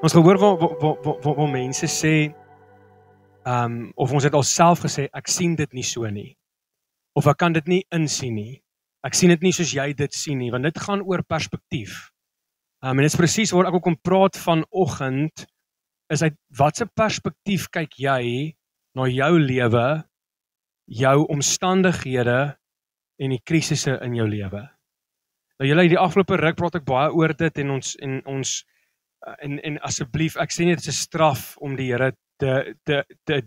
Ons gehoor waar mense sê, of ons het al self gesê, ek sien dit nie so nie. Of ek kan dit nie insien nie. Ek sien dit nie soos jy dit sien nie, want dit gaan oor perspektief. En dit is presies waar ek ook kom praat vanoggend, is uit watse perspektief kyk jy na jou lewe, jou omstandighede en die krisisse in jou lewe. Nou julle, die afgelope ruk praat ek baie oor dit en asseblief, ek sê nie dit is 'n straf om die Here te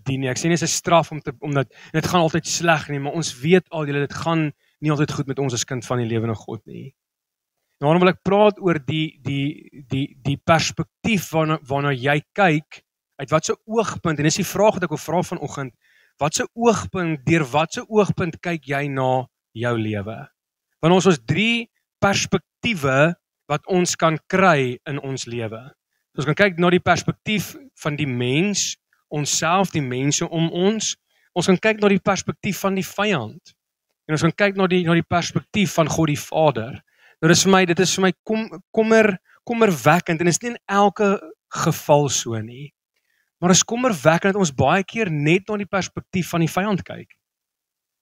dien nie. Ek sê nie dit is 'n straf omdat dit gaan altyd sleg nie, maar ons weet al julle, dit gaan nie altyd goed met ons as kind van die lewende God nie. Daarom wil ek praat oor die perspektief waarna jy kyk, uit watse oogpunt, en dis die vraag wat ek wil vra vanoggend, deur watse oogpunt kyk jy na jou lewe? Want ons 3 perspektiewe wat ons kan kry in ons lewe. Ons kan kyk na die perspektief van die mens, onsself, die mense om ons. Ons kan kyk na die perspektief van die vyand. En ons kan kyk na die perspektief van God die Vader. Nou dit is vir my kommerwekkend, en dit is nie in elke geval so nie. Maar dit is kommerwekkend dat ons baie keer net na die perspektief van die vyand kyk.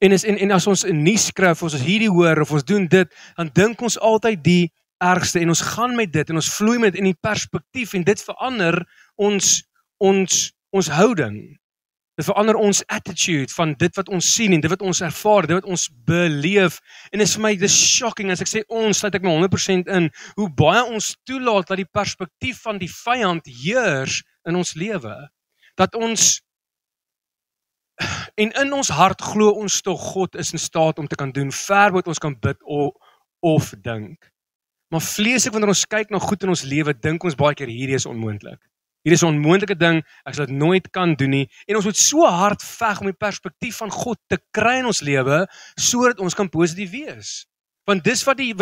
En as ons 'n nuus skryf, of ons hierdie hoor, of ons doen dit, dan dink ons altyd die ergste, en ons gaan met dit, en ons vloei met dit in die perspektief, en dit verander ons houding. Dit verander ons attitude van dit wat ons sien, en dit wat ons ervaar, dit wat ons beleef, en dit is vir my, dit is shocking, as ek sê ons, sluit ek my 100% in, hoe baie ons toelaat dat die perspektief van die vyand heers in ons lewe. Dat ons, en in ons hart glo ons tog God is in staat om te kan doen, ver wat ons kan bid of dink. Maar vleeslik wanneer ons kyk na goed in ons lewe, dink ons baie keer hierdie is onmoontlik. Hierdie is 'n onmoontlike ding, ek sal dit nooit kan doen nie, en ons moet so hard veg om die perspektief van God te kry in ons lewe, sodat ons kan positief wees. Want dis wat die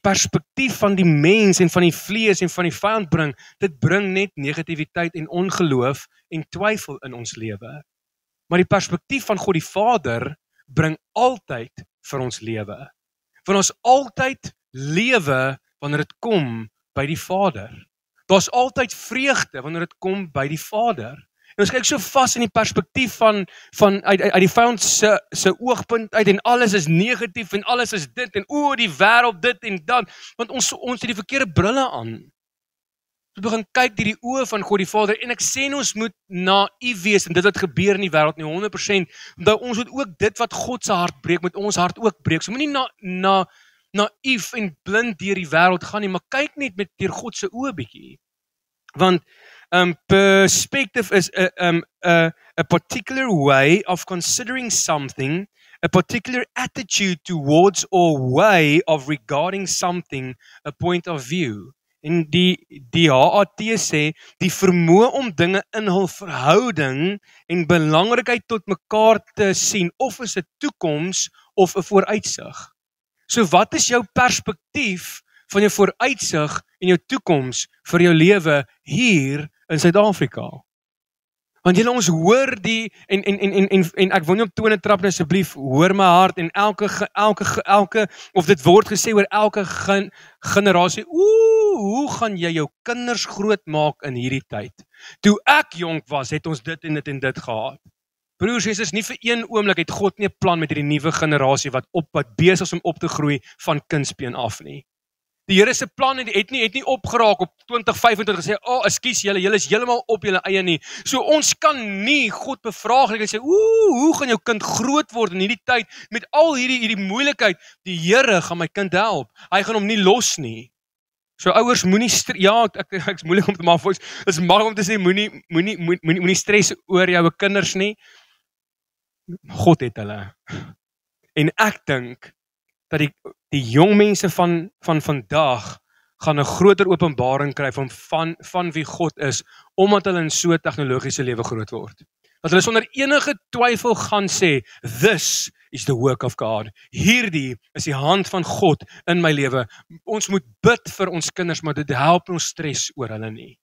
perspektief van die mens en van die vlees en van die vyand bring, dit bring net negativiteit en ongeloof en twyfel in ons lewe. Maar die perspektief van God die Vader bring altyd vir ons lewe. Want ons altyd lewe wanneer dit kom by die Vader. Daar's altyd vreugde wanneer dit kom by die Vader. En ons kyk so vas in die perspektief van uit die vyand se oogpunt uit, en alles is negatief en alles is dit en die wêreld dit en dat, want ons het die verkeerde brille aan. Ons begin kyk deur die oë van God die Vader, en ek sê nie ons moet naïef wees en dit wat gebeur in die wêreld nie, 100%, want ons moet ook dit wat God se hart breek met ons hart ook breek. So moenie naïef en blind deur die wêreld gaan nie, maar kyk net met deur God se oë bietjie. Want perspective is a particular way of considering something, a particular attitude towards or way of regarding something, a point of view. En die HAT sê, die vermoë om dinge in hul verhouding en belangrikheid tot mekaar te sien, of is 'n toekoms of 'n vooruitsig. So wat is jou perspektief van jou vooruitsig en jou toekoms vir jou lewe hier in Suid-Afrika? Want julle, ons hoor en ek wil nie op tone trap asseblief, hoor my hart, en elke of dit word gesê oor elke generasie, hoe gaan jy jou kinders groot maak in hierdie tyd? Toe ek jonk was, het ons dit en dit gehad. Broers, is nie vir een oomblik het God nie 'n plan met hierdie nuwe generasie wat besig is om op te groei van kindsbeen af nie. Die Here se plan het nie opgeraak op 2025 gesê, ekskuus julle is heeltemal op julle eie nie. So ons kan nie God bevraag en sê, hoe gaan jou kind groot word in hierdie tyd met al hierdie moeilikheid? Die Here gaan my kind help. Hy gaan hom nie los nie. So ouers, moenie ek is moeilik om te maak, is maklik om te sê moenie stres oor jou kinders nie. God het hulle. En ek dink dat die jong mense van vandag gaan 'n groter openbaring kry van wie God is, omdat hulle in so 'n tegnologiese lewe groot word. Dat hulle sonder enige twyfel gaan sê, this is the work of God. Hierdie is die hand van God in my lewe. Ons moet bid vir ons kinders, maar dit help ons stres oor hulle nie.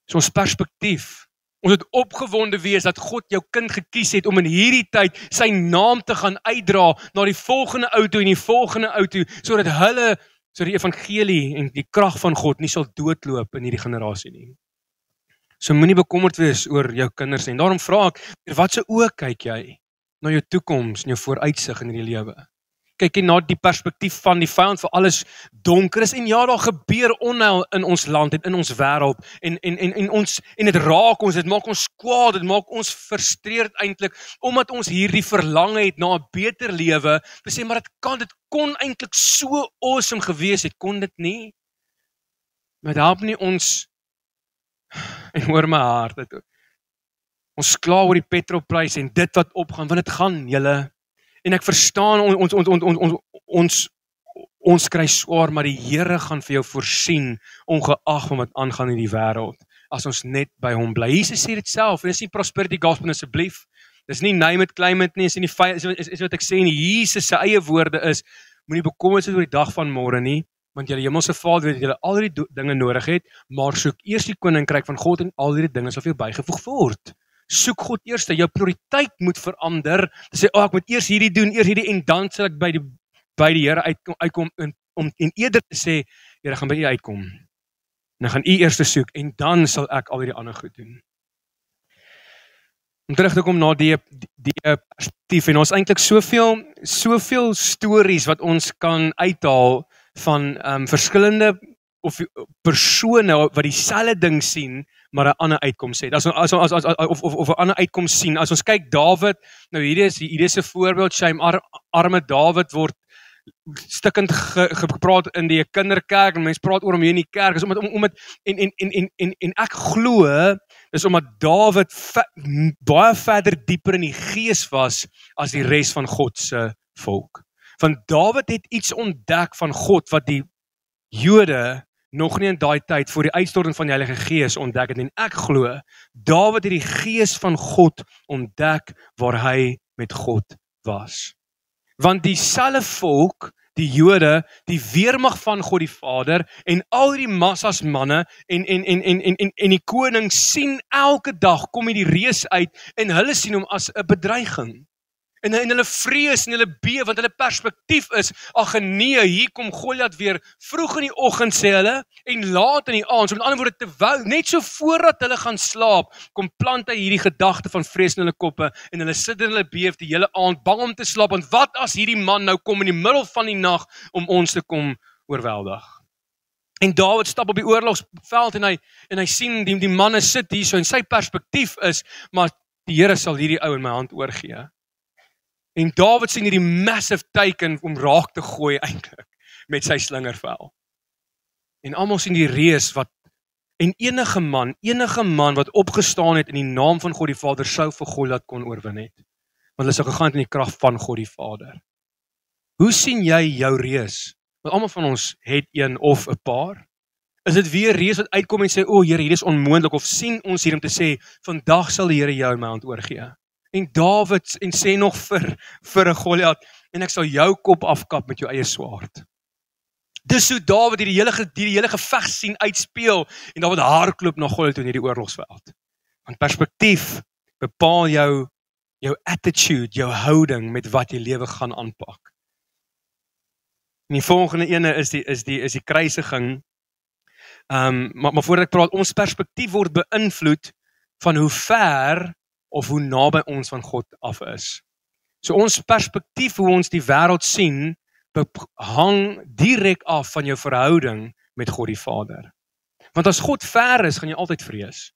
So ons perspektief. Ons moet opgewonde wees dat God jou kind gekies het om in hierdie tyd sy naam te gaan uitdra na die volgende ou toe en die volgende ou toe, sodat hulle So die evangelie en die krag van God nie sal doodloop in hierdie generasie nie. So moenie bekommerd wees oor jou kinders nie. En daarom vra ek, wat se oë kyk jy na jou toekoms en jou vooruitsig in hierdie lewe? Kyk jy na die perspektief van die vyand vir alles donker is en ja, daar gebeur onheil in ons land en in ons wêreld en dit raak ons, dit maak ons kwaad, dit maak ons frustreerd eintlik omdat ons hierdie verlange het na 'n beter lewe. Te sê maar dit kon eintlik so awesome gewees het, kon dit nie? Maar dit help nie ons en hoor my hart dit. Ons kla oor die petrolprys en dit wat opgaan, want dit gaan julle. En ek verstaan ons kry swaar, maar die Here gaan vir jou voorsien ongeag van wat aangaan in die wêreld as ons net by hom bly. Jesus sê dit self, en dis nie prosperity gospel asseblief. Dis nie name it claim it nie, is wat ek sê nie. Jesus se eie woorde is moenie bekommerd wees oor die dag van môre nie, want julle hemelse Vader weet dat julle al hierdie dinge nodig het, maar soek eers die koninkryk van God en al hierdie dinge sal vir jou bygevoeg word. Soek God eers, jou prioriteit moet verander. Te sê, ek moet eers hierdie doen, eers hierdie en dan sal ek by die Here uitkom en eerder te sê, Here gaan by U uitkom. En gaan U eers soek en dan sal ek al hierdie ander goed doen. Om terug te kom na die perspektief en ons eintlik soveel stories wat ons kan uithaal van verskillende of persone wat dieselfde ding sien, maar 'n ander uitkoms het. Of 'n ander uitkoms sien. As ons kyk Dawid, nou hierdie is 'n voorbeeld, arme Dawid word stikkend gepraat in die kinderkerk en mense praat oor hom hier in die kerk, is omdat en ek glo dis omdat Dawid baie verder dieper in die gees was as die res van God se volk. Want Dawid het iets ontdek van God wat die Jode nog nie in daai tyd voor die uitstorting van die Heilige Gees ontdek het. En ek glo, Dawid het die Gees van God ontdek waar hy met God was. Want dieselfde volk, die Jode, die weermag van God die Vader en al die massas manne en die koning sien elke dag kom die reus uit en hulle sien hom as 'n bedreiging. En hulle vrees en hulle beef, want hulle perspektief is, ag nee, hier kom Goliat weer, vroeg in die oggend sê hulle, en laat in die aand, so met ander woorde, terwyl, net so voordat hulle gaan slaap, kom plant hy hierdie gedagte van vrees in hulle koppe, en hulle sit en hulle beef die hele aand, bang om te slaap, want wat as hierdie man nou kom in die middel van die nag, om ons te kom oorweldig? En Dawid stap op die oorlogsveld, en hy sien die manne sit hier so, en sy perspektief is, maar die Here sal hierdie ou in my hand oorgee. En Dawid sien hierdie massive teiken om raak te gooi eintlik met sy slingervel. En almal sien die reus wat en enige man wat opgestaan het in die naam van God die Vader sou vir Goliat kon oorwin het. Want hulle sou gegaan het in die krag van God die Vader. Hoe sien jy jou reus? Want almal van ons het een of 'n paar. Is dit weer reus wat uitkom en sê, "O Here, hierdie is onmoontlik," of sien ons hier om te sê, "Vandag sal die Here jou in my hand oorgee." En Dawid en sê nog vir 'n Goliat, en ek sal jou kop afkap met jou eie swaard. Dis hoe Dawid die hele geveg sien uitspeel, en Dawid hardloop na Goliat in hierdie oorlogsveld. Want perspektief bepaal jou attitude, jou houding met wat jy lewe gaan aanpak. En die volgende ene is die kruisiging. Maar voordat ek praat, ons perspektief word beïnvloed van hoe ver of hoe naby ons van God af is. So ons perspektief, hoe ons die wêreld sien, hang direk af van jou verhouding met God die Vader. Want as God ver is, gaan jy altyd vrees.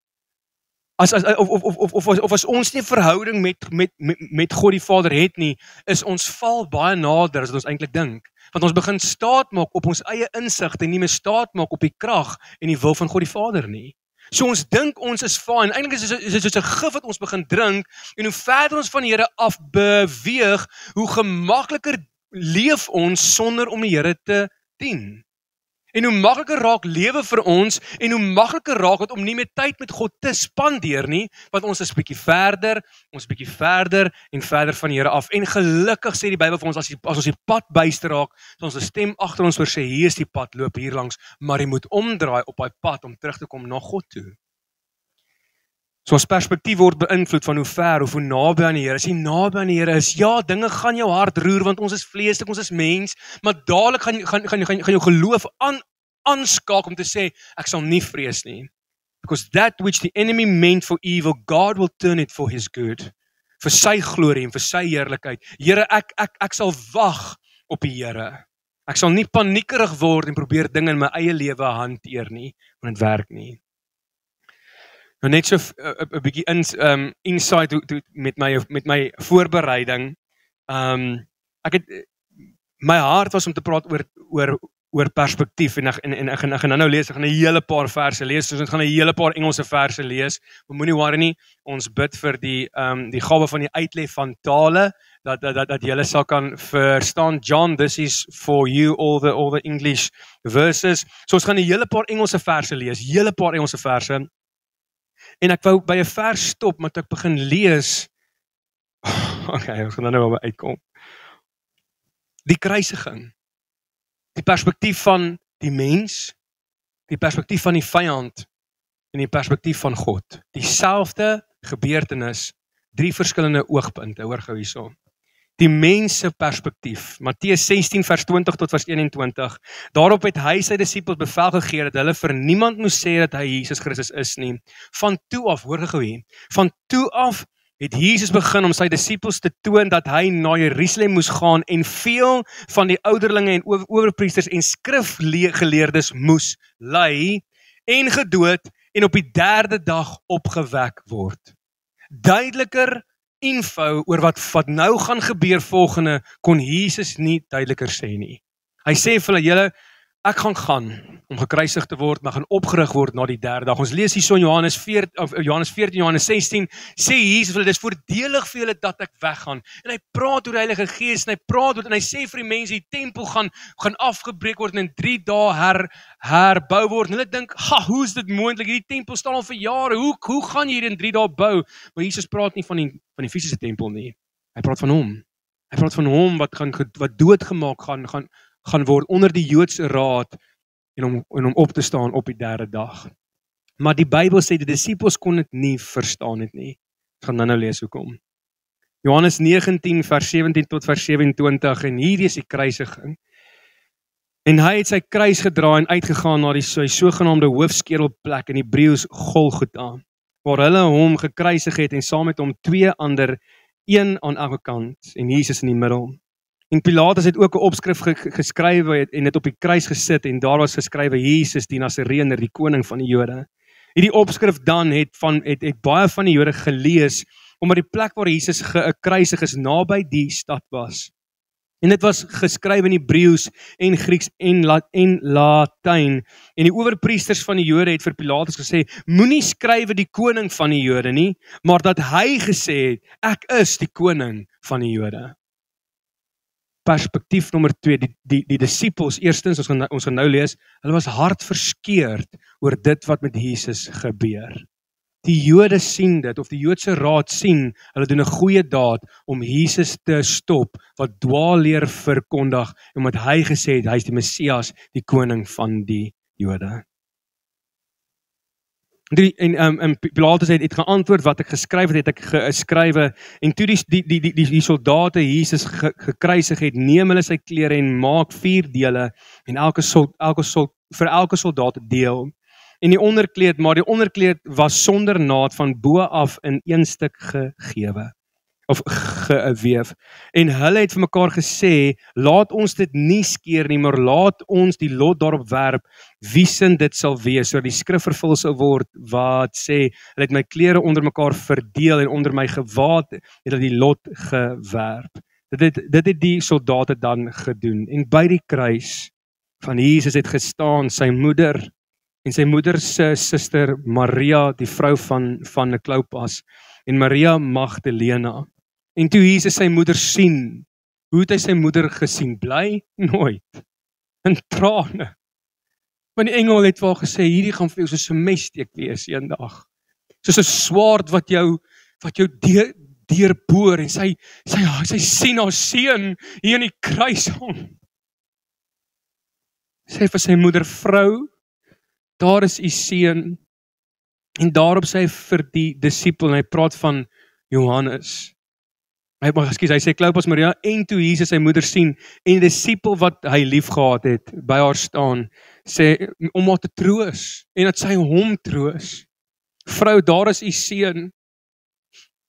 Of as ons nie 'n verhouding met God die Vader het nie, is ons val baie nader as wat ons eintlik dink. Want ons begin staat maak op ons eie insig en nie meer staat maak op die krag en die wil van God die Vader nie. So ons dink ons is fine, eintlik is dit soos 'n gif wat ons begin drink, en hoe verder ons van die Here af beweeg, hoe gemakliker leef ons sonder om die Here te dien. En hoe makliker raak lewe vir ons, en hoe makliker raak het om nie meer tyd met God te spandeer nie, want ons is bietjie verder en verder van die Here af. En gelukkig sê die Bybel vir ons, as ons die pad byster raak, sal ons 'n stem agter ons hoor sê, hier is die pad, loop hier langs, maar jy moet omdraai op daai pad om terug te kom na God toe. So ons perspektief word beïnvloed van hoe ver of hoe naby aan die Here. As jy naby aan die Here is, ja, dinge gaan jou hart roer want ons is vleeslik, ons is mens, maar dadelik gaan jou geloof aanskaak om te sê ek sal nie vrees nie. Because that which the enemy meant for evil, God will turn it for his good. Vir sy glorie en vir sy heerlikheid. Here, ek sal wag op die Here. Ek sal nie paniekerig word en probeer dinge in my eie lewe hanteer nie, want dit werk nie. Nou net so 'n bietjie insight met my voorbereiding. Ek het my hart was om te praat oor perspektief en ek gaan nou lees, ek gaan 'n hele paar verse lees, soos ek gaan 'n hele paar Engelse verse lees. Moenie worry nie, ons bid vir die gawe van die uitleg van tale dat julle sal kan verstaan. John, this is for you all the English verses. So ons gaan 'n hele paar Engelse verse lees, hele paar Engelse verse. En ek wou by 'n vers stop, maar toe ek begin lees, okay, ons gaan nou uitkom. Die kruisiging, die perspektief van die mens, die perspektief van die vyand en die perspektief van God. Dieselfde gebeurtenis, 3 verskillende oogpunte, hoor gou hierso. Die mens se perspektief, Matteus 16 vers 20 tot vers 21. Daarop het hy sy disippels bevel gegee dat hulle vir niemand moes sê dat hy Jesus Christus is nie. Van toe af, hoor gou hier, van toe af het Jesus begin om sy disippels te toon dat hy na Jerusalem moes gaan en veel van die ouderlinge en owerpriesters en skrifgeleerdes moes ly en gedood en op die 3de dag opgewek word. Duideliker info oor wat nou gaan gebeur volgende kon Jesus nie duideliker sê nie. Hy sê vir hulle, julle, ek gaan om gekruisig te word, maar gaan opgerig word na die 3de dag. Ons lees hierso in Johannes 14, Johannes 16, sê Jesus vir hulle, dis voordelig vir julle dat ek weggaan. En hy praat oor die Heilige Gees, en hy praat oor, en hy sê vir die mense, die tempel gaan afgebreek word en in 3 dae herbou word. En hulle dink, hoe is dit moontlik? Hierdie tempel staan al vir jare. Hoe gaan jy hier in 3 dae bou? Maar Jesus praat nie van die fisiese tempel nie. Hy praat van hom. Hy praat van hom wat doodgemaak gaan word onder die Joodse raad en om op te staan op die 3de dag. Maar die Bybel sê die disippels kon dit nie verstaan het nie. Ek gaan nou lees hoekom. Johannes 19 vers 17 tot vers 27 en hier is die kruisiging. En hy het sy kruis gedra en uitgegaan na sy sogenaamde hoofskedelplek in Hebreëus Golgotha, waar hulle hom gekruisig het en saam met hom 2 ander, een aan elke kant en Jesus in die middel. En Pilatus het ook 'n opskrif geskrywe en dit op die kruis gesit en daar was geskrywe Jesus die Nasareëner, die koning van die Jode. Hierdie opskrif dan het baie van die Jode gelees omdat die plek waar Jesus gekruisig is naby die stad was. En dit was geskryf in Hebreëus en Grieks en Latyn. En die owerpriesters van die Jode het vir Pilatus gesê, moenie skrywe die koning van die Jode nie, maar dat hy gesê het, ek is die koning van die Jode. Perspektief nommer 2, die disippels, eerstens, ons gaan nou lees, hulle was hartverskeurd oor dit wat met Jesus gebeur. Die Jode sien dit, of die Joodse raad sien, hulle doen 'n goeie daad om Jesus te stop, wat dwaalleer verkondig, omdat hy gesê het, hy is die Messias, die koning van die Jode. En Pilatus het geantwoord wat ek geskryf het ek geskrywe, en toe die soldate Jesus gekruisig het, neem hulle sy klere en maak 4 dele, en vir elke soldaat 'n deel. En die onderkleed was sonder naad van bo af in 1 stuk gegewe of geweef. En hulle het vir mekaar gesê, laat ons dit nie skeer nie, maar laat ons die lot daarop werp, wie sin dit sal wees, sodat die skrif vervul sal word, wat sê, hulle het my klere onder mekaar verdeel en onder my gewaad het hulle die lot gewerp. Dit het die soldate dan gedoen. En by die kruis van Jesus het gestaan sy moeder, en sy moeder se suster Maria, die vrou van Clopas, en Maria Magdalena. En toe Jesus sy moeder sien, hoe het hy sy moeder gesien? Bly? Nooit. In trane. Want die engel het wel gesê, hierdie gaan vir jou soos 'n messteek wees eendag. Soos 'n swaard wat jou deurboor, en sy sien haar seun hier in die kruis hang. Sê vir sy moeder, vrou, daar is u seun. En daarop sê hy vir die disipel, en hy praat van Johannes. Hy sê Clopas Maria, en toe Jesus sy moeder sien, en die disipel wat hy lief gehad het, by haar staan, sê, om haar te troos, en dat sy hom troos. Vrou, daar is u seun.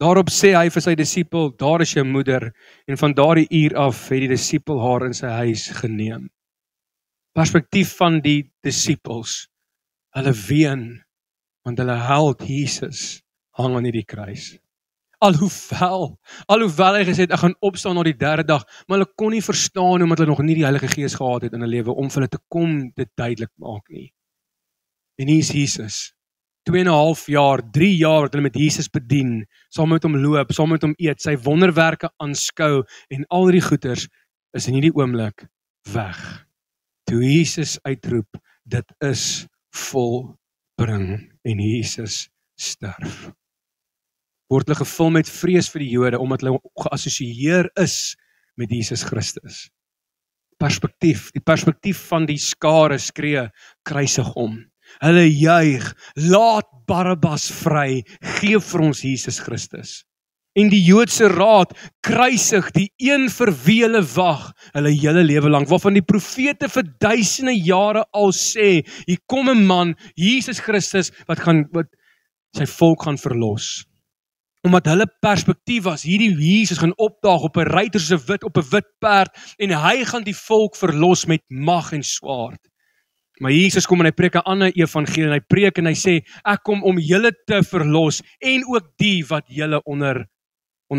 Daarop sê hy vir sy disipel, daar is jou moeder, en van daardie uur af het die disipel haar in sy huis geneem. Perspektief van die disipels, hulle ween, want hulle held Jesus hang aan hierdie kruis. Alhoewel hy gesê het, ek gaan opstaan na die derde dag, maar hulle kon nie verstaan, omdat hulle nog nie die Heilige Gees gehad het in hulle lewe, om vir hulle te kom dit duidelik maak nie. En hier is Jesus, 2,5 jaar, 3 jaar wat hulle met Jesus bedien, saam met hom loop, saam met hom eet, sy wonderwerke aanskou, en al die goeders is in hierdie oomblik weg. Toe Jesus uitroep, dit is volbring, en Jesus sterf. Word hulle gevul met vrees vir die Jode, omdat hulle geassosieer is met Jesus Christus. Perspektief, die perspektief van die skare skree, kruisig hom. Hulle juig, laat Barabbas vry, gee vir ons Jesus Christus. En die Joodse raad kruisig die een vir wie hulle wag, hulle hele lewe lank, waarvan die profete vir duisende jare al sê, hier kom 'n man, Jesus Christus, wat sy volk gaan verlos. Omdat hulle perspektief was, hierdie Jesus gaan opdaag op 'n ruiter se wit, op 'n wit perd, en hy gaan die volk verlos met mag en swaard. Maar Jesus kom en hy preek 'n ander evangelie, en hy preek en hy sê, ek kom om julle te verlos, en ook die wat julle onder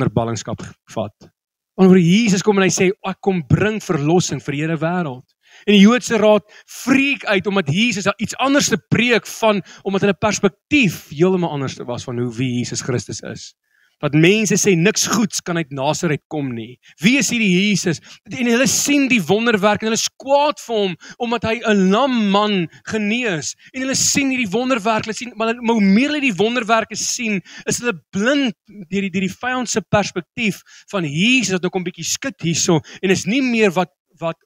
ballingskap vat. Wanneer Jesus kom en hy sê, ek kom bring verlossing vir die hele wêreld. En die Joodse raad freak uit, omdat Jesus iets anders te preek van, omdat hulle perspektief heeltemal anders was van wie Jesus Christus is. Dat mense sê, niks goeds kan uit Nasaret kom nie. Wie is hierdie Jesus? En hulle sien die wonderwerk, en hulle is kwaad vir hom, omdat hy 'n lam man genees. En hulle sien hierdie wonderwerk, hulle sien, maar hoe meer hulle die wonderwerke sien, is hulle blind deur die vyand se perspektief van Jesus, dat nou kom bietjie skit hierso, en is nie meer wat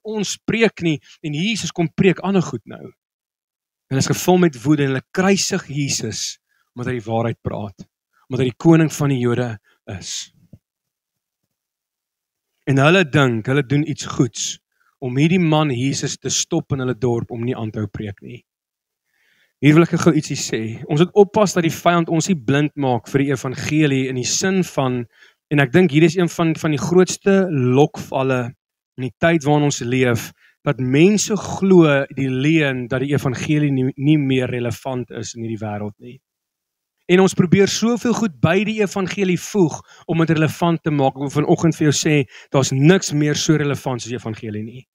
ons preek nie, en Jesus kom preek ander goed nou. Hulle is gevul met woede, en hulle kruisig Jesus, omdat hy die waarheid praat, omdat hy die koning van die Jode is. En hulle dink, hulle doen iets goeds, om hierdie man Jesus te stop in hulle dorp, om nie aan te hou preek nie. Hier wil ek gou ietsie sê, ons moet oppas dat die vyand ons nie blind maak vir die evangelie, in die sin van, en ek dink hier is een van die grootste lokvalle, in die tyd waarin ons leef, dat mense glo die leuen dat die evangelie nie meer relevant is in hierdie wêreld nie. En ons probeer soveel goed by die evangelie voeg om dit relevant te maak. Ek wil vanoggend vir jou sê, daar's niks meer so relevant soos die evangelie nie.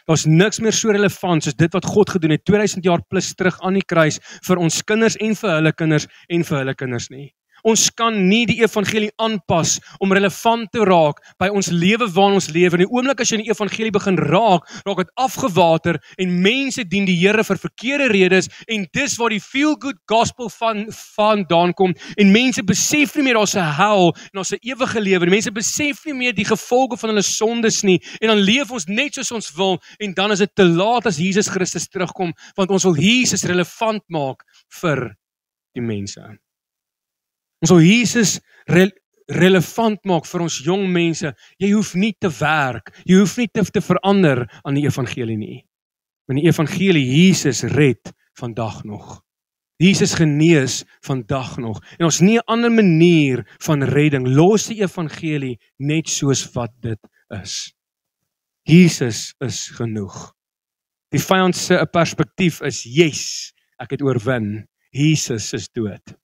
Daar's niks meer so relevant soos dit wat God gedoen het 2000 jaar plus terug aan die kruis vir ons kinders en vir hulle kinders en vir hulle kinders nie. Ons kan nie die evangelie aanpas om relevant te raak by ons lewe waarin ons lewe. In die oomblik as jy in die evangelie begin raak dit afgewater en mense dien die Here vir verkeerde redes en dis waar die feel good gospel vandaan kom en mense besef nie meer daar's 'n hel en daar's 'n ewige lewe. Mense besef nie meer die gevolge van hulle sondes nie en dan leef ons net soos ons wil en dan is dit te laat as Jesus Christus terugkom want ons wil Jesus relevant maak vir die mense. Ons wil Jesus relevant maak vir ons jong mense. Jy hoef nie te werk, jy hoef nie te verander aan die evangelie nie. Want die evangelie, Jesus red vandag nog. Jesus genees vandag nog. En ons nie 'n ander manier van redding, los die evangelie net soos wat dit is. Jesus is genoeg. Die vyand se perspektief is, yes, ek het oorwin. Jesus is dood.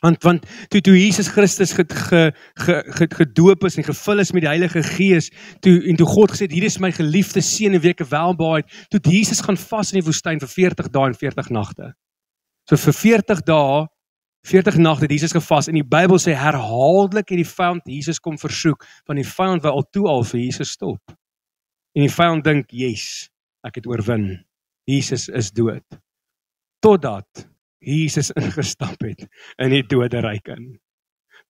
Want toe Jesus Christus gedoop is en gevul is met die Heilige Gees, toe God gesê, hier is my geliefde seun en wie ek welbehaag, toe Jesus gaan vas in die woestyn vir 40 dae en 40 nagte. So vir 40 dae, 40 nagte het Jesus gevas en die Bybel sê herhaaldelik het die vyand Jesus kom versoek, want die vyand wou al vir Jesus stop. En die vyand dink, yes, ek het oorwin. Jesus is dood. Totdat Jesus ingestap het in die doderyk in.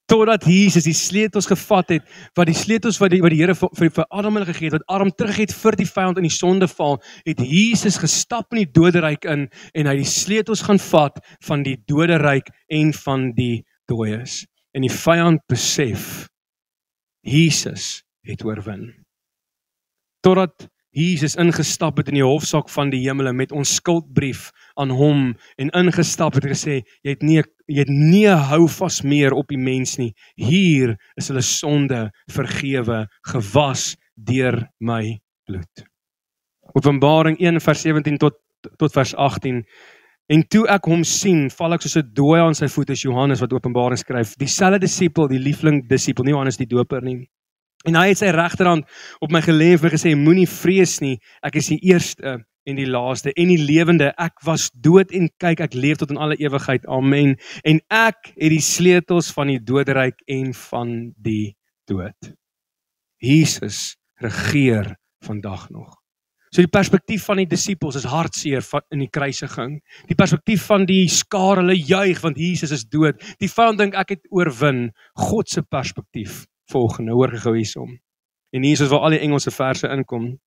Totdat Jesus die sleutels gevat het, wat die sleutels wat die Here vir Adam hulle gegee het, wat Adam terug het vir die vyand in die sondeval, het Jesus gestap in die doderyk in en hy die sleutels gaan vat van die doderyk en van die dooies. En die vyand besef, Jesus het oorwin. Totdat Jesus ingestap het in die hofsaak van die hemele met ons skuldbrief aan hom en ingestap het en gesê, jy het nie hou vas meer op die mens nie. Hier is hulle sonde vergewe, gewas deur my bloed. Openbaring 1 vers 17 tot vers 18. En toe ek hom sien, val ek soos 'n dooie aan sy voete, is Johannes wat Openbaring skryf. Dieselfde disipel, die liefling disipel, nie Johannes die doper nie. En hy het sy regterhand op my gelê en gesê, moenie vrees nie, ek is die eerste en die laaste en die lewende. Ek was dood en kyk, ek leef tot in alle ewigheid. Amen. En ek het die sleutels van die doderyk en van die dood. Jesus regeer vandag nog. So die perspektief van die disippels is hartseer in die kruisiging. Die perspektief van die skare, hulle juig want Jesus is dood. Die vyand dink ek het oorwin. God se perspektief. Volgende, hoor gou hiersom. En hier is waar al die Engelse verse inkom.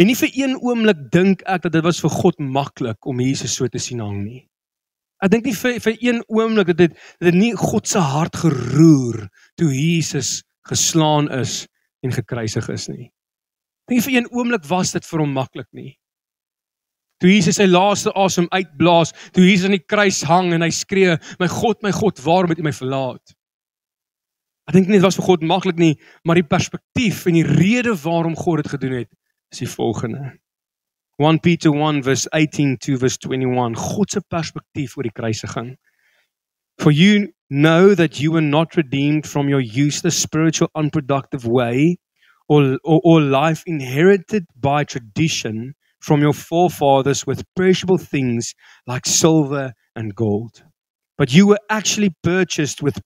En nie vir een oomblik dink ek dat dit was vir God maklik om Jesus so te sien hang nie. Ek dink nie vir een oomblik dat dit nie God se hart geroer toe Jesus geslaan is en gekruisig is nie. Ek dink nie vir een oomblik was dit vir hom maklik nie. Toe Jesus sy laaste asem uitblaas, toe Jesus aan die kruis hang en hy skree, my God, waarom het U my verlaat? Ek dink nie dit was vir God maklik nie, maar die perspektief en die rede waarom God dit gedoen het, is die volgende. 1 Peter 1 verse 18 to verse 21, God se perspektief oor die kruisiging. For you know that you were not redeemed from your useless spiritual unproductive way or life inherited by tradition from your forefathers with perishable things like silver and gold. But you were actually purchased with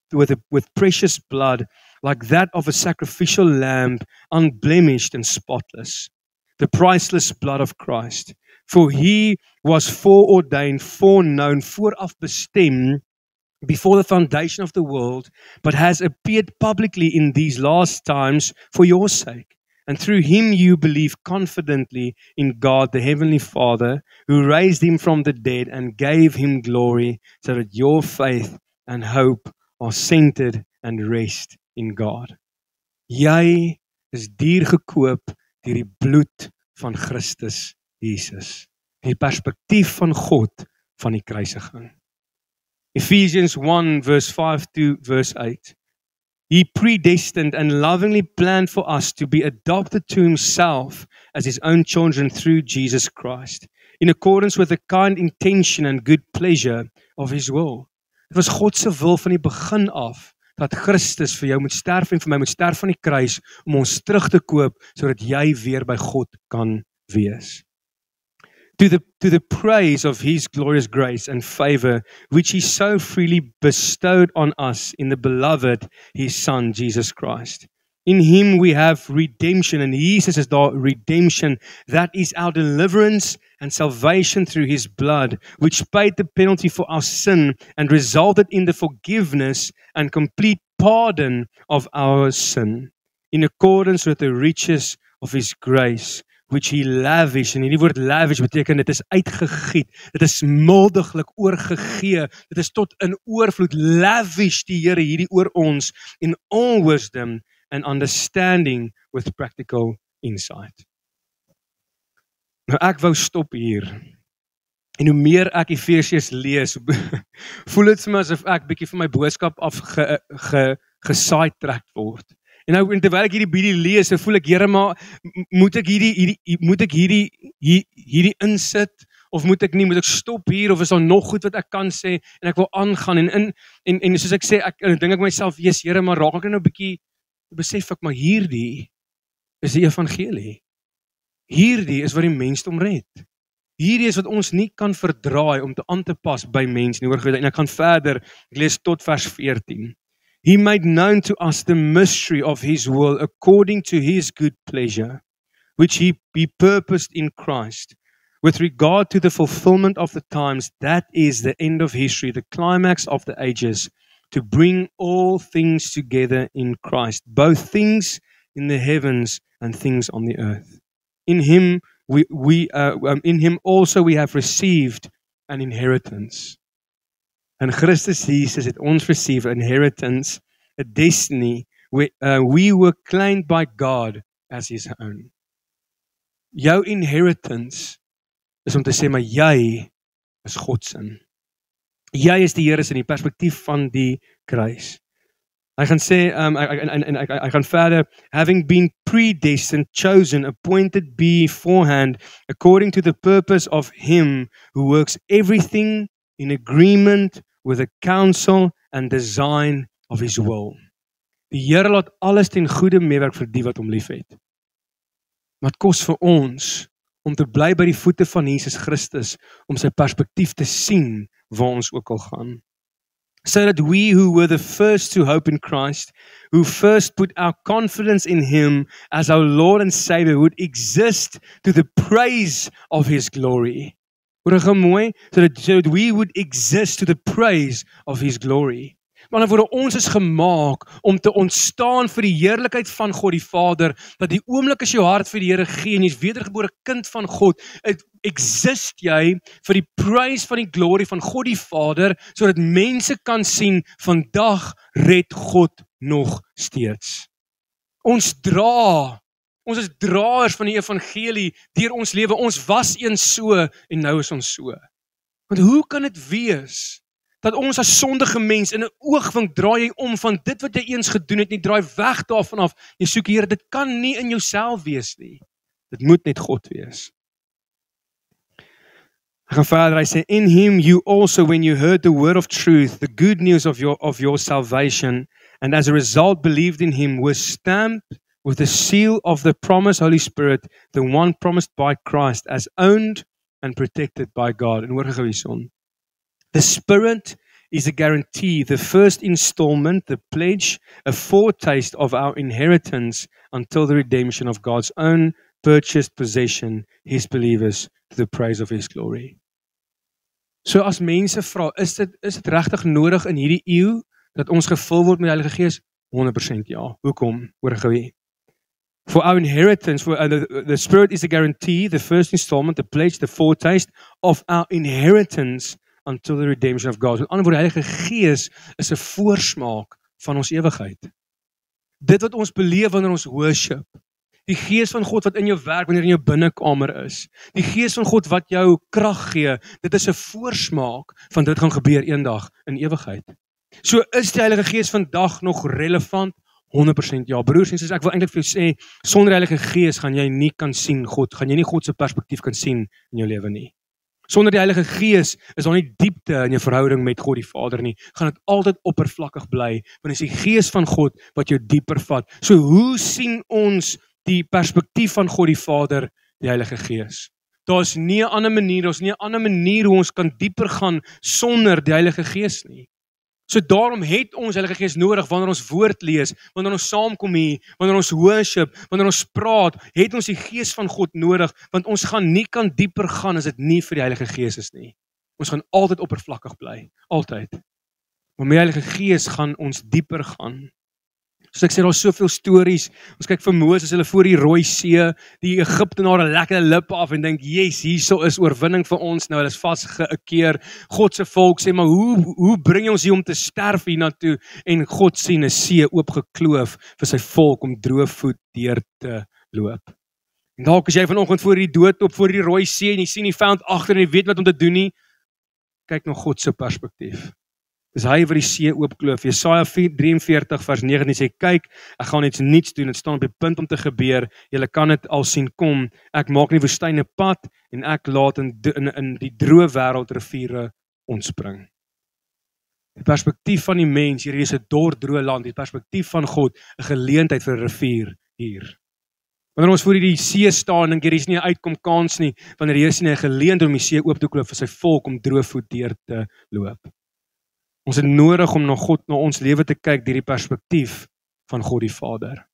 precious blood like that of a sacrificial lamb, unblemished and spotless, the priceless blood of Christ. For he was foreordained, foreknown, vooraf bestem, before the foundation of the world, but has appeared publicly in these last times for your sake. And through him you believe confidently in God, the Heavenly Father, who raised him from the dead and gave him glory, so that your faith and hope are centered and rest in God. Jy is duur gekoop deur die bloed van Christus Jesus. Die perspektief van God van die kruisiging. Ephesians 1 verse 5 to verse 8. He predestined and lovingly planned for us to be adopted to himself as his own children through Jesus Christ, in accordance with the kind intention and good pleasure of his will. Dit was God se wil van die begin af, dat Christus vir jou moet sterf en vir my moet sterf aan die kruis, om ons terug te koop, sodat jy weer by God kan wees. To the praise of his glorious grace and favor, which he so freely bestowed on us in the beloved, his Son, Jesus Christ. In him we have redemption, and Jesus is the redemption, that is our deliverance and salvation through his blood, which paid the penalty for our sin and resulted in the forgiveness and complete pardon of our sin, in accordance with the riches of his grace, which he lavish, en hierdie woord lavish beteken dit is uitgegiet, dit is mildiglik oorgegee, dit is tot in oorvloed, lavish die Here hierdie oor ons, in all wisdom and understanding with practical insight. Nou ek wou stop hier, en hoe meer ek Efesiërs lees, voel dit vir my asof ek bietjie van my boodskap af gesidetracked word. En nou, terwyl ek hierdie lees, voel ek, Here, maar moet ek hierdie insit, of moet ek nie, moet ek stop hier, of is daar nog goed wat ek kan sê, en ek wil aangaan, en soos ek sê, ek dink ek myself, yes, Here, maar raak ek nou 'n bietjie, besef ek, maar hierdie is die evangelie. Hierdie is wat die mensdom red. Hierdie is wat ons nie kan verdraai om te aan te pas by mense nie, en ek gaan verder, ek lees tot vers 14. He made known to us the mystery of his will according to his good pleasure, which he purposed in Christ, with regard to the fulfillment of the times, that is the end of history, the climax of the ages, to bring all things together in Christ, both things in the heavens and things on the earth. In him in him also we have received an inheritance. In Christus Jesus het ons receive an inheritance, a destiny, we were claimed by God as his own. Jou inheritance is om te sê, maar jy is God se. Jy is die Here se in die perspektief van die kruis. Hy gaan sê, hy gaan verder, having been predestined, chosen, appointed beforehand, according to the purpose of him who works everything in agreement with the counsel and design of his will. Die Here laat alles ten goeie meewerk vir die wat hom liefhet. Maar dit kos vir ons om te bly by die voete van Jesus Christus, om sy perspektief te sien waar ons ook al gaan. So that we who were the first to hope in Christ, who first put our confidence in him as our Lord and Savior, would exist to the praise of his glory. Hoor jy mooi? So that we would exist to the praise of his glory. Maar dan word ons is gemaak om te ontstaan vir die heerlikheid van God die Vader, dat die oomblik as jou hart vir die Here gee en jy's wedergebore kind van God, exist jy vir die praise van die glorie van God die Vader, sodat mense kan sien, vandag red God nog steeds. Ons is draers van die evangelie deur ons lewe, ons was eens so en nou is ons so. Want hoe kan dit wees dat ons as sondige mens in 'n oogwink draai jy om van dit wat jy eens gedoen het, nie draai weg daarvan af. Jy soek Here, dit kan nie in jouself wees nie. Dit moet net God wees. Hy gaan verder, hy sê, in him you also, when you heard the word of truth, the good news of your salvation, and as a result believed in him, were stamped with the seal of the promised Holy Spirit, the one promised by Christ, as owned and protected by God. En hoor gou hierson. The Spirit is a guarantee, the first installment, the pledge, a foretaste of our inheritance until the redemption of God's own purchased possession, his believers, to the praise of his glory. So as mense vra, is dit regtig nodig in hierdie eeu dat ons gevul word met die Heilige Gees? 100% ja. Hoekom? Hoor gou hier. For our inheritance, the Spirit is a guarantee, the first installment, the pledge, the foretaste of our inheritance until the redemption of God. Met ander woorde, die Heilige Gees is 'n voorsmaak van ons ewigheid. Dit wat ons beleef wanneer ons worship, die Gees van God wat in jou werk wanneer in jou binnekamer is, die Gees van God wat jou krag gee, dit is 'n voorsmaak van dit gaan gebeur eendag in ewigheid. So is die Heilige Gees vandag nog relevant? 100% ja. Broers en susters, ek wil eintlik vir jou sê, sonder die Heilige Gees gaan jy nie kan sien God, gaan jy nie God se perspektief kan sien in jou lewe nie. Sonder die Heilige Gees is daar nie diepte in jou verhouding met God die Vader nie. Gaan dit altyd oppervlakkig bly, want dit is die Gees van God wat jou dieper vat. So hoe sien ons die perspektief van God die Vader, die Heilige Gees? Daar's nie 'n ander manier hoe ons kan dieper gaan sonder die Heilige Gees nie. So daarom het ons Heilige Gees nodig wanneer ons woord lees, wanneer ons saamkom hier, wanneer ons worship, wanneer ons praat, het ons die Gees van God nodig, want ons gaan nie kan dieper gaan as dit nie vir die Heilige Gees is nie. Ons gaan altyd oppervlakkig bly, altyd. Maar met die Heilige Gees gaan ons dieper gaan. Soos ek sê, daar's soveel stories. Ons kyk vir Moses, hulle voor die Rooi See, die Egiptenare lekker lippe af en dink, yes, hierso is oorwinning vir ons. Nou, hulle is vasgekeer. God se volk sê, maar hoe bring ons hier om te sterf hiernatoe? En God sien 'n see oopgekloof vir sy volk om droëvoet deur te loop. En dalk as jy vanoggend voor die dood op voor die Rooi See en jy sien die vyand agter en jy weet wat om te doen nie, kyk na God se perspektief. Dis hy wat die see oopkloof. Jesaja 43 vers 9 sê, kyk, ek gaan iets nuuts doen, dit staan op die punt om te gebeur, julle kan dit al sien kom, ek maak in die woestyn 'n pad, en ek laat in die droë wêreld riviere ontspring. Die perspektief van die mens, hier is 'n droë land, die perspektief van God, 'n geleentheid vir 'n rivier hier. Wanneer ons voor die see staan, dink jy, hier is nie 'n uitkom kans nie, wanneer hier is nie 'n geleentheid om die see oop te kloof vir sy volk om droëvoet deur te loop. Ons het nodig om na God, na ons lewe te kyk deur die perspektief van God die Vader.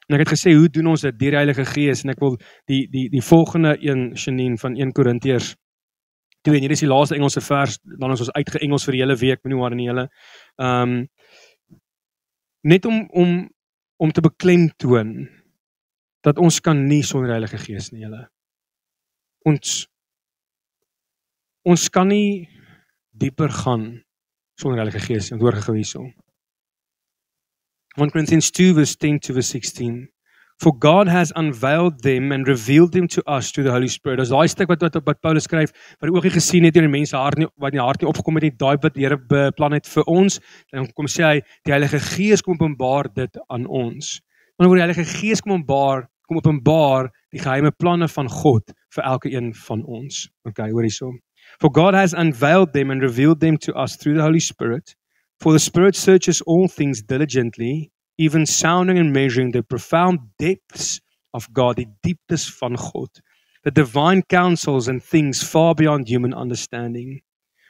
En ek het gesê, hoe doen ons dit? Deur die Heilige Gees, en ek wil die volgende een, Janine, van 1 Korintiërs 2, en hier is die laaste Engelse vers, dan is ons uitgeengels vir die hele week, moenie maar in die hele. net om te beklemtoon dat ons kan nie sonder Heilige Gees nie, julle. Ons kan nie dieper gaan sonder Heilige Gees nie, hoor gou hierso. 1 Corinthians 2 verse 10 to verse 16. For God has unveiled them and revealed them to us through the Holy Spirit. As daai stuk wat Paulus skryf, wat die oog nie gesien het en die mense hart nie, wat in die hart nie opgekom het nie, daai wat die Here beplan het vir ons, dan kom sê hy, die Heilige Gees kom openbaar dit aan ons. Want die Heilige Gees kom openbaar die geheime planne van God vir elke een van ons. Okay, hoor hierso. For God has unveiled them and revealed them to us through the Holy Spirit. For the Spirit searches all things diligently, even sounding and measuring the profound depths of God, die dieptes van God, the divine counsels and things far beyond human understanding.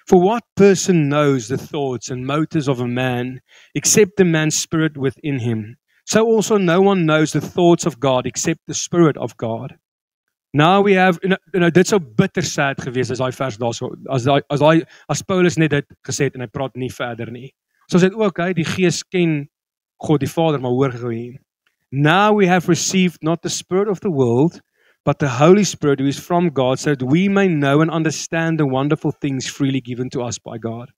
For what person knows the thoughts and motives of a man, except the man's spirit within him? So also no one knows the thoughts of God, except the Spirit of God. Now we have, dit sou bitter sad gewees as daai vers daarso, as Paulus net dit gesê het en hy praat nie verder nie. So sê dit ook, die Gees ken God die Vader, maar hoor gou hier. Now we have received not the spirit of the world, but the Holy Spirit who is from God, so that we may know and understand the wonderful things freely given to us by God.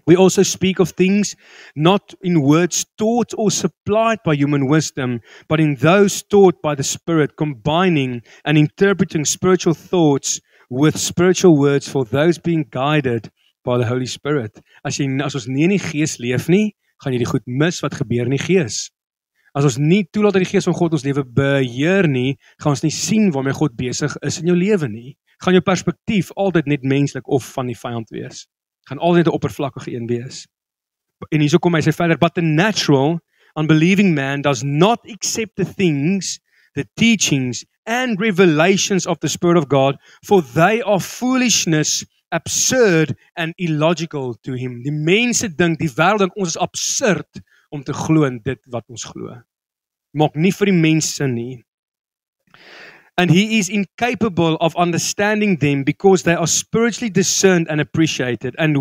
We also speak of things not in words taught or supplied by human wisdom, but in those taught by the Spirit, combining and interpreting spiritual thoughts with spiritual words for those being guided by the Holy Spirit. As ons nie in die Gees leef nie, gaan jy die goed mis wat gebeur in die Gees. As ons nie toelaat dat die Gees van God ons lewe beheer nie, gaan ons nie sien waarmee God besig is in jou lewe nie. Gaan jou perspektief altyd net menslik of van die vyand wees. Gaan altyd 'n oppervlakkige een wees. En hierso kom hy sê verder, but the natural, unbelieving man does not accept the things, the teachings and revelations of the Spirit of God, for they are foolishness, absurd and illogical to him. Die mense dink, die wêreld dink ons is absurd om te glo in dit wat ons glo. Maak nie vir die mense sin nie. And he is incapable of understanding them because they are spiritually discerned and appreciated. And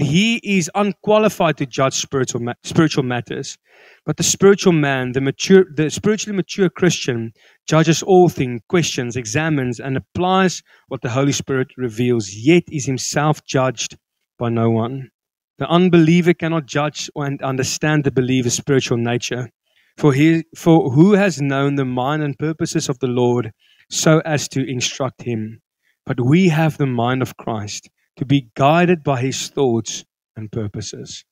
he is unqualified to judge spiritual matters. But the spiritual man, the spiritually mature Christian, judges all things, questions, examines, and applies what the Holy Spirit reveals, yet is himself judged by no one. The unbeliever cannot judge and understand the believer's spiritual nature. For who has known the mind and purposes of the Lord so as to instruct him? But we have the mind of Christ, to be guided by his thoughts and purposes.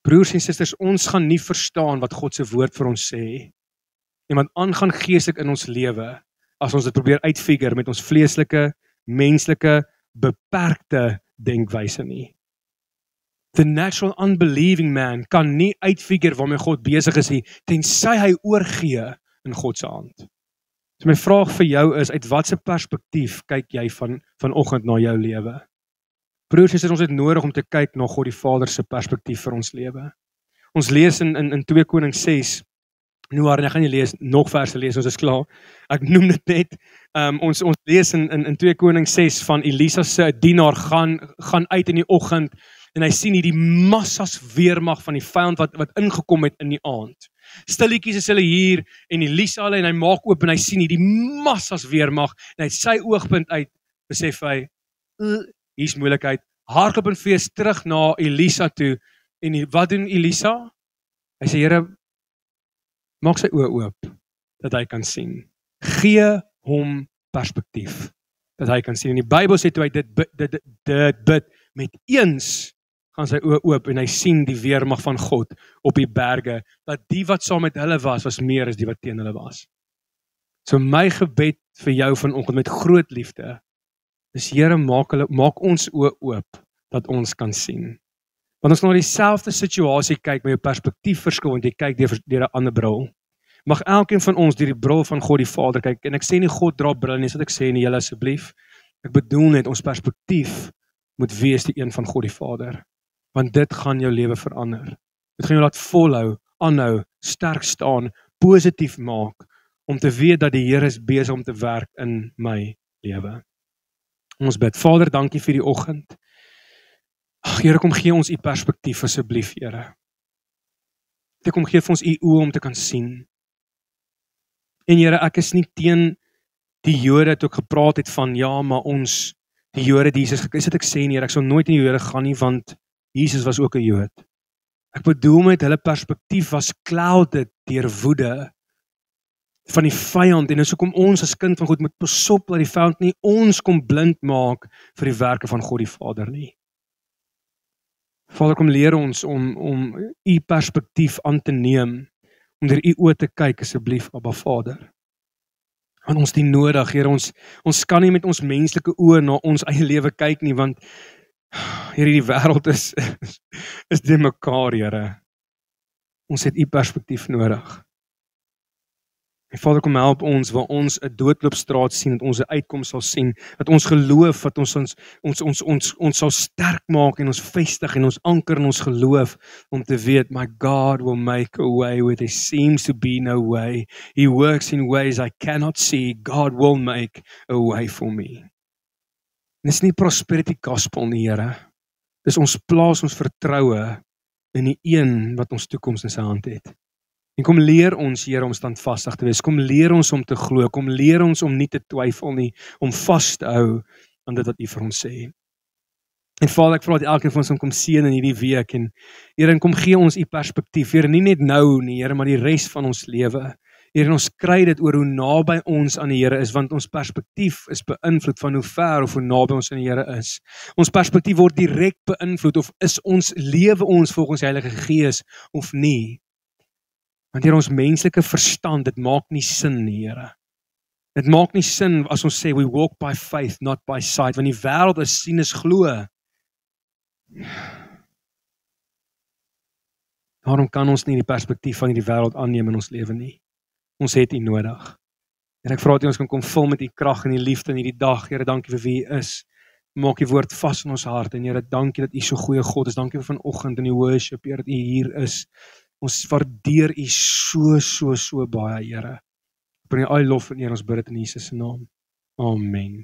Broers en susters, ons gaan nie verstaan wat God se woord vir ons sê en wat aangaan geestelik in ons lewe as ons dit probeer uitfigure met ons vleeslike, menslike, beperkte denkwyse nie. The natural unbelieving man kan nie uitfigure waarmee God besig is nie, tensy hy oorgee in God se hand. So my vraag vir jou is, uit watse perspektief kyk jy vanoggend na jou lewe? Broers en susters, ons het nodig om te kyk na God die Vader se perspektief vir ons lewe. Ons lees in 2 Konings 6, nou ek gaan nie lees, nog verse lees, ons is klaar. Ek noem dit net, ons lees in 2 Konings 6 van Elisa se dienaar gaan uit in die oggend, en hy sien hierdie massas weermag van die vyand wat ingekom het in die aand. Stilletjies is hulle hier, en Elisa hulle, en hy maak oop, en hy sien hierdie massas weermag, en hy het sy oogpunt uit, besef hy, hier's moeilikheid, hardloop en fees terug na Elisa toe, en wat doen Elisa? Hy sê, Here, maak sy oë oop, dat hy kan sien. Gee hom perspektief, dat hy kan sien. En die Bybel sê, toe hy dit bid, met eens, gaan sy oë oop en hy sien die weermag van God op die berge, dat die wat saam met hulle was meer as die wat teen hulle was. So my gebed vir jou vanoggend met groot liefde, is Here, maak ons oë oop, dat ons kan sien. Want ons na dieselfde situasie kyk, maar jou perspektief verskil, want jy kyk deur 'n ander bril. Mag elkeen van ons deur die bril van God die Vader kyk, en ek sê nie God dra bril nie, wat ek sê nie, julle asseblief. Ek bedoel net, ons perspektief moet wees die een van God die Vader. Want dit gaan jou lewe verander. Dit gaan jou laat volhou, aanhou, sterk staan, positief maak, om te weet dat die Here is besig om te werk in my lewe. Ons bid. Vader, dankie vir die oggend. Ag Here, kom gee ons u perspektief asseblief, Here. Here kom gee vir ons u oë om te kan sien. En Here, ek is nie teen die Jode toe ek gepraat het van, ja, maar ons, die Jode die Jesus gekruisig het, ek sê nie, Here, ek sal nooit in die Jode gaan nie, want Jesus was ook 'n Jood. Ek bedoel met hulle perspektief was clouded deur woede van die vyand, en dis hoekom ons as kind van God moet pas op dat die vyand nie ons kom blind maak vir die werke van God die Vader nie. Vader, kom leer ons om u perspektief aan te neem, om deur u oë te kyk asseblief, Abba Vader. Want ons die nodig, Here, ons kan nie met ons menslike oë na ons eie lewe kyk nie, want Here, die wêreld is te mekaar, Here. Ons het u perspektief nodig. En Vader, kom help ons waar ons 'n doodloopstraat sien, dat ons 'n uitkoms sal sien, dat ons geloof wat ons sal sterk maak en ons vestig en ons anker in ons geloof om te weet, my God will make a way where there seems to be no way. He works in ways I cannot see. God will make a way for me. En dis nie prosperity gospel nie, Here. Dis ons plaas ons vertroue in die een wat ons toekoms in sy hand het. En kom leer ons, Here, om standvastig te wees. Kom leer ons om te glo. Kom leer ons om nie te twyfel nie, om vas te hou aan dit wat U vir ons sê. En Vader, ek vra dat elkeen van ons kom seën in hierdie week en Here, kom gee ons U perspektief. Here, nie net nou nie, Here, maar die res van ons lewe. Here, ons kry dit oor hoe naby ons aan die Here is, want ons perspektief is beïnvloed van hoe ver of hoe naby ons aan die Here is. Ons perspektief word direk beïnvloed of is ons lewe ons volgens die Heilige Gees of nie. Want Here, ons menslike verstand, dit maak nie sin nie, Here. Dit maak nie sin as ons sê we walk by faith, not by sight, want die wêreld is sien is glo. Waarom kan ons nie die perspektief van hierdie wêreld aanneem in ons lewe nie? Ons het U nodig. Here, ek vra dat U ons kan kom vul met U krag en U liefde in hierdie dag. Here, dankie vir wie U is. Maak U woord vas in ons hart en Here, dankie dat U so goeie God is. Dankie vir vanoggend in die worship, Here, dat U hier is. Ons waardeer U so baie, Here. Bring al lof en eer, ons bid dit in Jesus se naam. Amen.